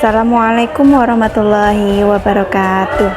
Assalamualaikum warahmatullahi wabarakatuh.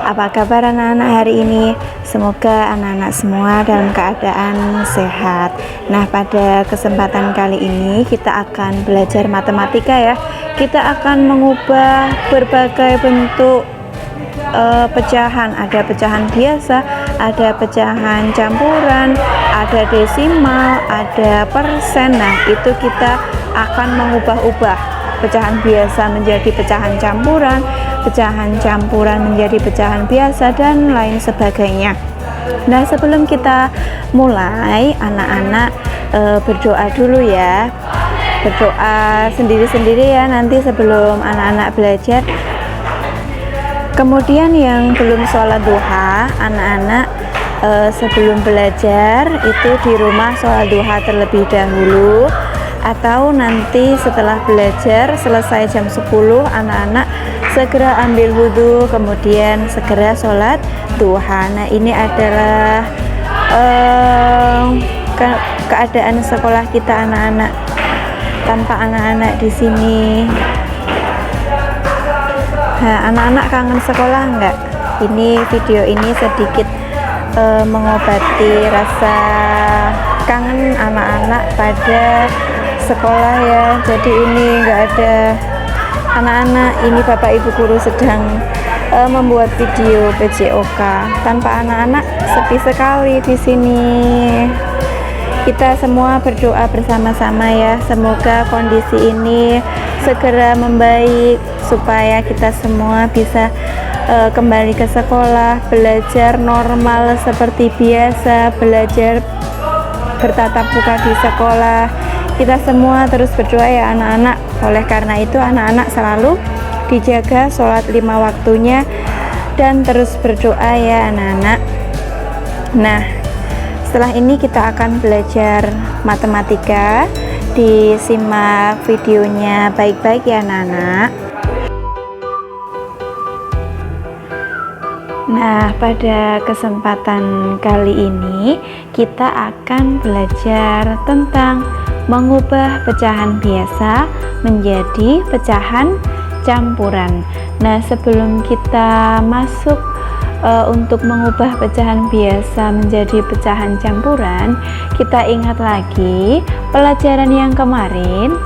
Apa kabar anak-anak hari ini? Semoga anak-anak semua dalam keadaan sehat. Nah, pada kesempatan kali ini kita akan belajar matematika ya. Kita akan mengubah berbagai bentuk pecahan. Ada pecahan biasa, ada pecahan campuran, ada desimal, ada persen. Nah, itu kita akan mengubah-ubah pecahan biasa menjadi pecahan campuran menjadi pecahan biasa, dan lain sebagainya. Nah, sebelum kita mulai, anak-anak berdoa dulu ya. Berdoa sendiri-sendiri ya nanti sebelum anak-anak belajar. Kemudian yang belum sholat duha, anak-anak sebelum belajar itu di rumah sholat duha terlebih dahulu, atau nanti setelah belajar selesai jam 10 anak-anak segera ambil wudhu kemudian segera sholat duha. Nah, ini adalah keadaan sekolah kita anak-anak. Tanpa anak-anak di sini, nah, anak-anak kangen sekolah enggak? Ini video ini sedikit mengobati rasa kangen anak-anak pada sekolah ya. Jadi ini enggak ada anak-anak, ini Bapak Ibu guru sedang membuat video PJOK. Tanpa anak-anak sepi sekali di sini. Kita semua berdoa bersama-sama ya, semoga kondisi ini segera membaik supaya kita semua bisa kembali ke sekolah, belajar normal seperti biasa, belajar bertatap muka di sekolah. Kita semua terus berdoa ya anak-anak. Oleh karena itu anak-anak selalu dijaga sholat 5 waktunya dan terus berdoa ya anak-anak. Nah, setelah ini kita akan belajar matematika. Disimak videonya baik-baik ya anak-anak. Nah, pada kesempatan kali ini kita akan belajar tentang mengubah pecahan biasa menjadi pecahan campuran. Nah, sebelum kita masuk untuk mengubah pecahan biasa menjadi pecahan campuran, kita ingat lagi pelajaran yang kemarin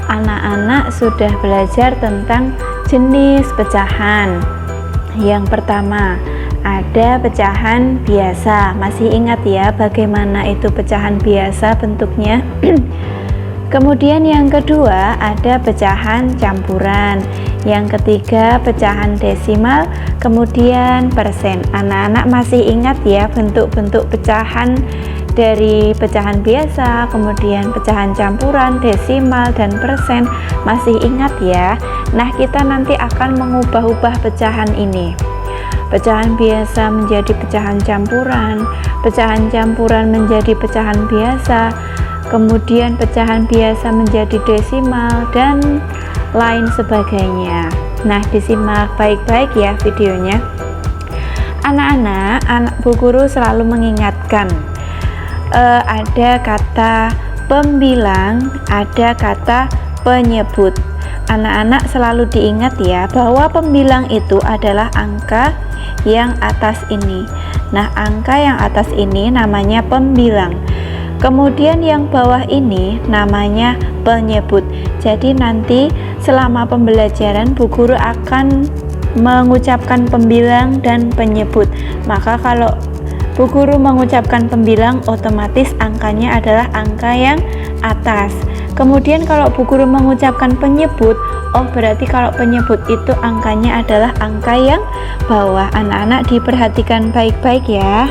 anak-anak sudah belajar tentang jenis pecahan. Yang pertama ada pecahan biasa. Masih ingat ya bagaimana itu pecahan biasa bentuknya? Kemudian yang kedua ada pecahan campuran. Yang ketiga pecahan desimal, kemudian persen. Anak-anak masih ingat ya bentuk-bentuk pecahan dari pecahan biasa, kemudian pecahan campuran, desimal, dan persen. Masih ingat ya? Nah, kita nanti akan mengubah-ubah pecahan ini. Pecahan biasa menjadi pecahan campuran menjadi pecahan biasa, kemudian pecahan biasa menjadi desimal, dan lain sebagainya. Nah, disimak baik-baik ya videonya. Anak-anak, Bu Guru selalu mengingatkan ada kata pembilang, ada kata penyebut. Anak-anak selalu diingat ya bahwa pembilang itu adalah angka yang atas ini. Nah, angka yang atas ini namanya pembilang. Kemudian yang bawah ini namanya penyebut. Jadi nanti selama pembelajaran Bu Guru akan mengucapkan pembilang dan penyebut. Maka kalau Bu Guru mengucapkan pembilang, otomatis angkanya adalah angka yang atas. Kemudian kalau Bu Guru mengucapkan penyebut, oh berarti kalau penyebut itu angkanya adalah angka yang bawah. Anak-anak diperhatikan baik-baik ya.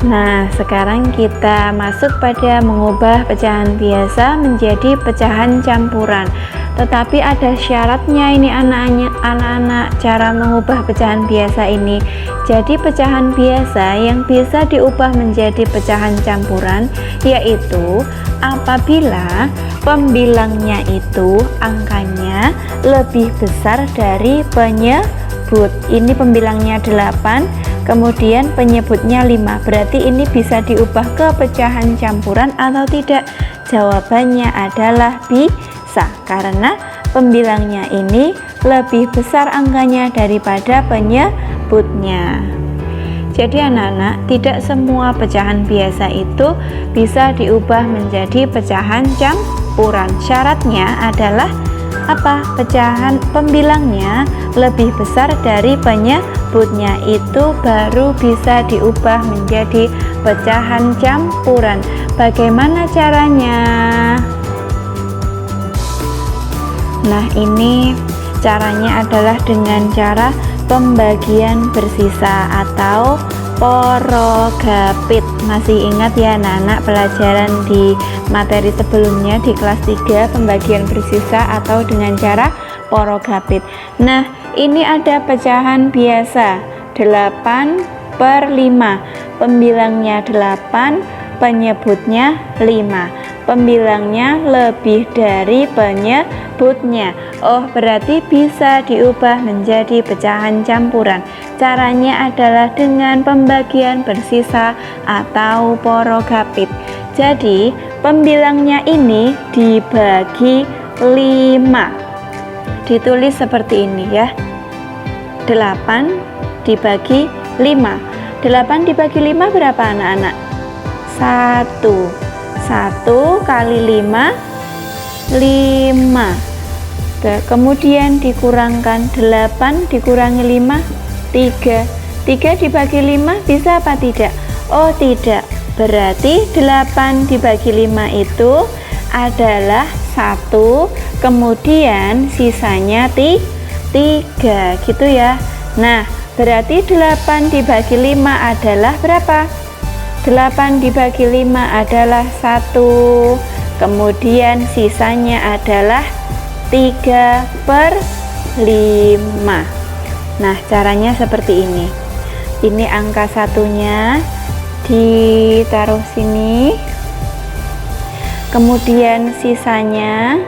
Nah, sekarang kita masuk pada mengubah pecahan biasa menjadi pecahan campuran. Tetapi ada syaratnya ini anak-anak cara mengubah pecahan biasa ini. Jadi pecahan biasa yang bisa diubah menjadi pecahan campuran yaitu apabila pembilangnya itu angkanya lebih besar dari penyebut. Ini pembilangnya 8, kemudian penyebutnya 5. Berarti ini bisa diubah ke pecahan campuran atau tidak? Jawabannya adalah bisa, karena pembilangnya ini lebih besar angkanya daripada penyebutnya. Jadi anak-anak, tidak semua pecahan biasa itu bisa diubah menjadi pecahan campuran. Syaratnya adalah apa? Pecahan pembilangnya lebih besar dari penyebutnya, itu baru bisa diubah menjadi pecahan campuran. Bagaimana caranya? Nah, ini caranya adalah dengan cara pembagian bersisa atau porogapit. Masih ingat ya anak-anak pelajaran di materi sebelumnya di kelas 3, pembagian bersisa atau dengan cara porogapit. Nah, ini ada pecahan biasa 8/5, pembilangnya 8, penyebutnya 5. Pembilangnya lebih dari penyebutnya. Oh, berarti bisa diubah menjadi pecahan campuran. Caranya adalah dengan pembagian bersisa atau porogapit. Jadi, pembilangnya ini dibagi 5. Ditulis seperti ini ya. 8 dibagi 5. 8 dibagi 5 berapa anak-anak? 1 kali 5, 5. Kemudian dikurangkan 8 dikurangi 5, 3. 3 dibagi 5 bisa apa tidak? Oh tidak, berarti 8 dibagi 5 itu adalah 1, kemudian sisanya 3 gitu ya. Nah, berarti 8 dibagi 5 adalah berapa? 8 dibagi 5 adalah 1, kemudian sisanya adalah 3/5. Nah, caranya seperti ini. Ini angka satunya ditaruh sini, kemudian sisanya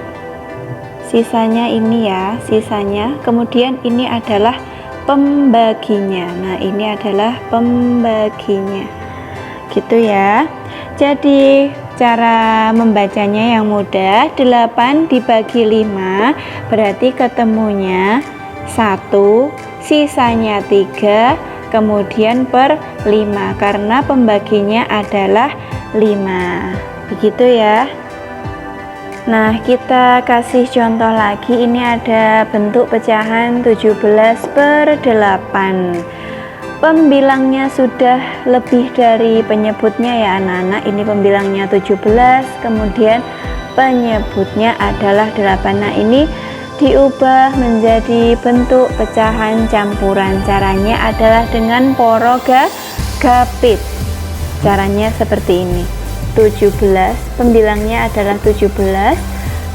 ini ya, sisanya, kemudian ini adalah pembaginya. Nah, ini adalah pembaginya gitu ya. Jadi cara membacanya yang mudah, 8 dibagi 5 berarti ketemunya 1, sisanya 3, kemudian per 5 karena pembaginya adalah 5. Begitu ya. Nah, kita kasih contoh lagi. Ini ada bentuk pecahan 17/8. Pembilangnya sudah lebih dari penyebutnya ya anak-anak. Ini pembilangnya 17, kemudian penyebutnya adalah 8. Nah, ini diubah menjadi bentuk pecahan campuran. Caranya adalah dengan porogapit. Caranya seperti ini. 17, pembilangnya adalah 17,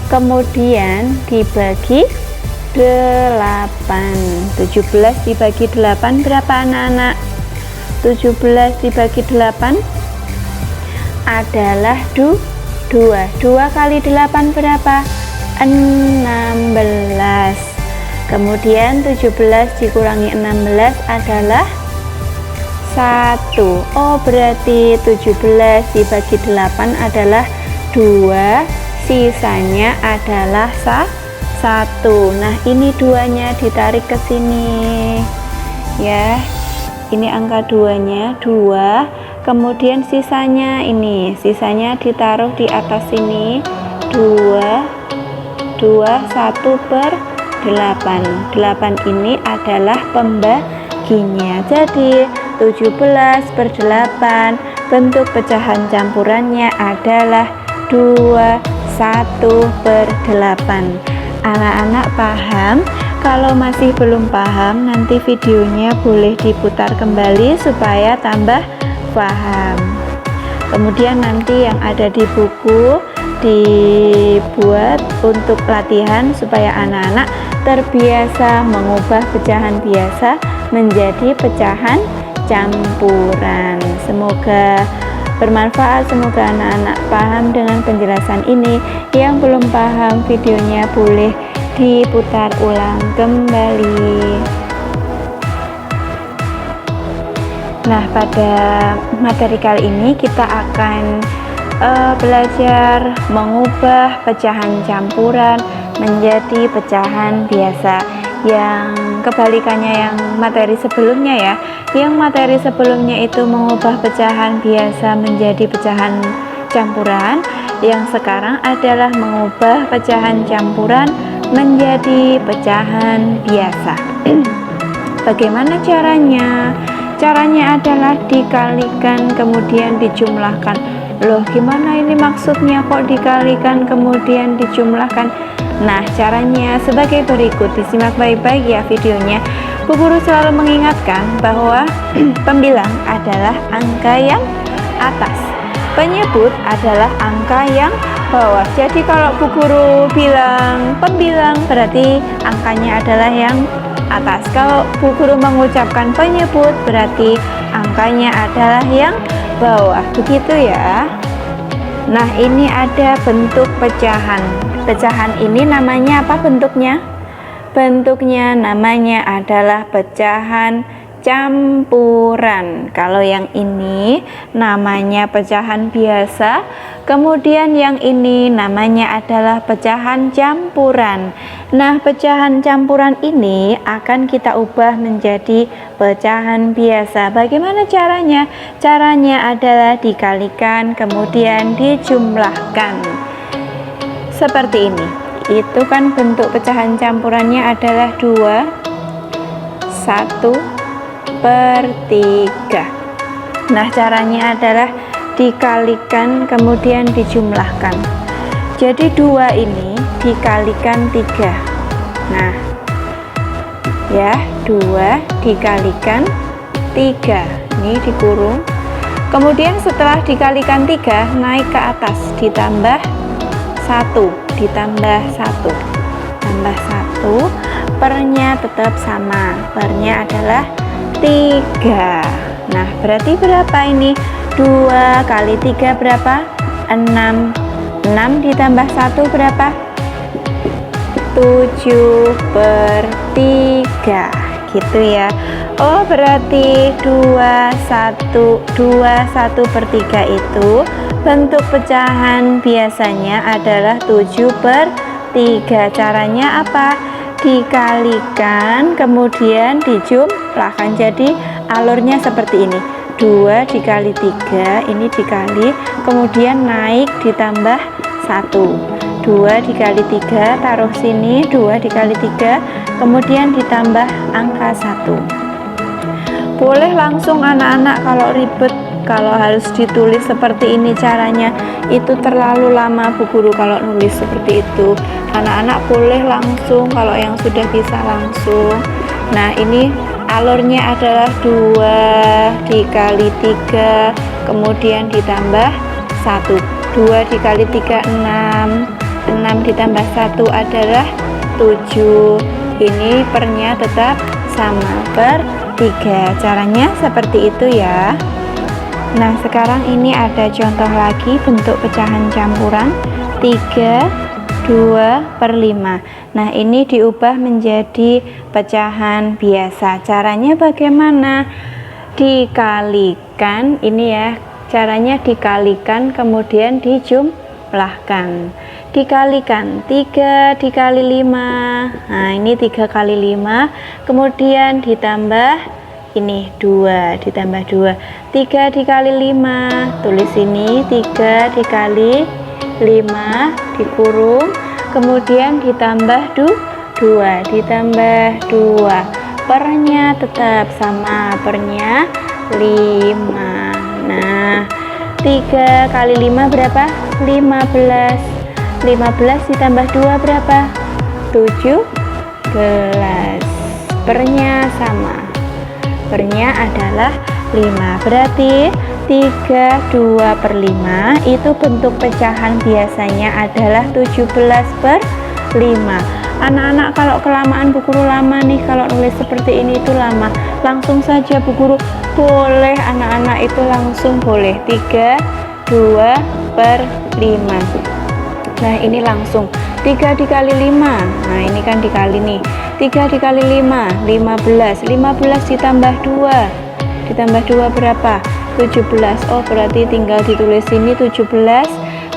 kemudian dibagi 8. 17 dibagi 8 berapa anak-anak? 17 dibagi 8 adalah 2. 2 kali 8 berapa? 16. Kemudian 17 dikurangi 16 adalah 1. Oh, berarti 17 dibagi 8 adalah 2, sisanya adalah 1. Nah, ini 2-nya ditarik ke sini ya. Ini angka 2-nya 2, kemudian sisanya ini, sisanya ditaruh di atas sini 2, 1/8. 8 ini adalah pembaginya. Jadi 17/8, bentuk pecahan campurannya adalah 2, 1/8. Anak-anak paham? Kalau masih belum paham, nanti videonya boleh diputar kembali supaya tambah paham. Kemudian nanti yang ada di buku dibuat untuk latihan supaya anak-anak terbiasa mengubah pecahan biasa menjadi pecahan campuran. Semoga bermanfaat, semoga anak-anak paham dengan penjelasan ini. Yang belum paham, videonya boleh diputar ulang kembali. Nah, pada materi kali ini kita akan belajar mengubah pecahan campuran menjadi pecahan biasa. yang kebalikannya yang materi sebelumnya ya. Yang materi sebelumnya itu mengubah pecahan biasa menjadi pecahan campuran, yang sekarang adalah mengubah pecahan campuran menjadi pecahan biasa. Bagaimana caranya? Caranya adalah dikalikan kemudian dijumlahkan. Loh, gimana ini maksudnya kok dikalikan kemudian dijumlahkan? Nah, caranya sebagai berikut, disimak baik-baik ya videonya. Bu Guru selalu mengingatkan bahwa pembilang adalah angka yang atas, penyebut adalah angka yang bawah. Jadi kalau Bu Guru bilang pembilang berarti angkanya adalah yang atas. Kalau Bu Guru mengucapkan penyebut berarti angkanya adalah yang bawah. Begitu ya. Nah, ini ada bentuk pecahan. Pecahan ini namanya apa bentuknya? Bentuknya namanya adalah pecahan campuran. Kalau yang ini namanya pecahan biasa, kemudian yang ini namanya adalah pecahan campuran. Nah, pecahan campuran ini akan kita ubah menjadi pecahan biasa. Bagaimana caranya? Caranya adalah dikalikan kemudian dijumlahkan seperti ini. Itu kan bentuk pecahan campurannya adalah 2 1/3. Nah, caranya adalah dikalikan kemudian dijumlahkan. Jadi 2 ini dikalikan 3. Nah, ya, 2 dikalikan 3. Ini dikurung. Kemudian setelah dikalikan 3 naik ke atas ditambah 1, ditambah 1, tambah 1, pernya tetap sama, pernya adalah 3. Nah, berarti berapa ini? 2 kali 3 berapa? 6. 6 ditambah 1 berapa? 7/3. Gitu ya. Oh, berarti 1/3 itu bentuk pecahan biasanya adalah 7/3. Caranya apa? Dikalikan kemudian dijumlahkan. Jadi alurnya seperti ini. 2 dikali 3, ini dikali kemudian naik ditambah 1. 2 dikali 3 taruh sini, 2 dikali 3 kemudian ditambah angka 1. Boleh langsung anak-anak, kalau ribet, kalau harus ditulis seperti ini caranya itu terlalu lama Bu Guru kalau nulis seperti itu. Anak-anak boleh langsung kalau yang sudah bisa langsung. Nah, ini alurnya adalah 2 dikali 3 kemudian ditambah 1. 2 dikali 3 6, 6 ditambah 1 adalah 7. Ini pernya tetap sama, per 3. Caranya seperti itu ya. Nah, sekarang ini ada contoh lagi bentuk pecahan campuran 3/2/5. Nah, ini diubah menjadi pecahan biasa. Caranya bagaimana? Dikalikan, ini ya, caranya dikalikan kemudian dijumlahkan. Dikalikan 3 dikali 5. Nah, ini 3 kali 5 kemudian ditambah ini 2, ditambah 2. 3 dikali 5, tulis ini 3 dikali 5 dikurung kemudian ditambah 2, ditambah 2, pernya tetap sama, pernya 5. Nah, 3 kali 5 berapa? 15. 15 ditambah 2 berapa? 17. Pernya sama, pernya adalah 5. Berarti 3/2/5 itu bentuk pecahan biasanya adalah 17/5. Anak-anak kalau kelamaan Bu Guru lama nih, kalau nulis seperti ini itu lama, langsung saja Bu Guru boleh, anak-anak itu langsung boleh 3/2/5. Nah, ini langsung 3 dikali 5. Nah, ini kan dikali nih. 3 dikali 5, 15. 15 ditambah 2. Ditambah 2 berapa? 17. Oh, berarti tinggal ditulis ini 17.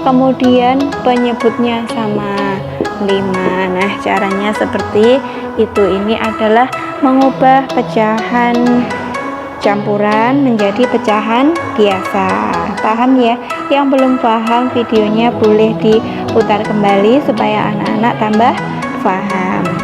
Kemudian penyebutnya sama 5. Nah, caranya seperti Ini adalah mengubah pecahan campuran menjadi pecahan biasa. Paham ya? Yang belum paham videonya boleh diputar kembali supaya anak-anak tambah paham.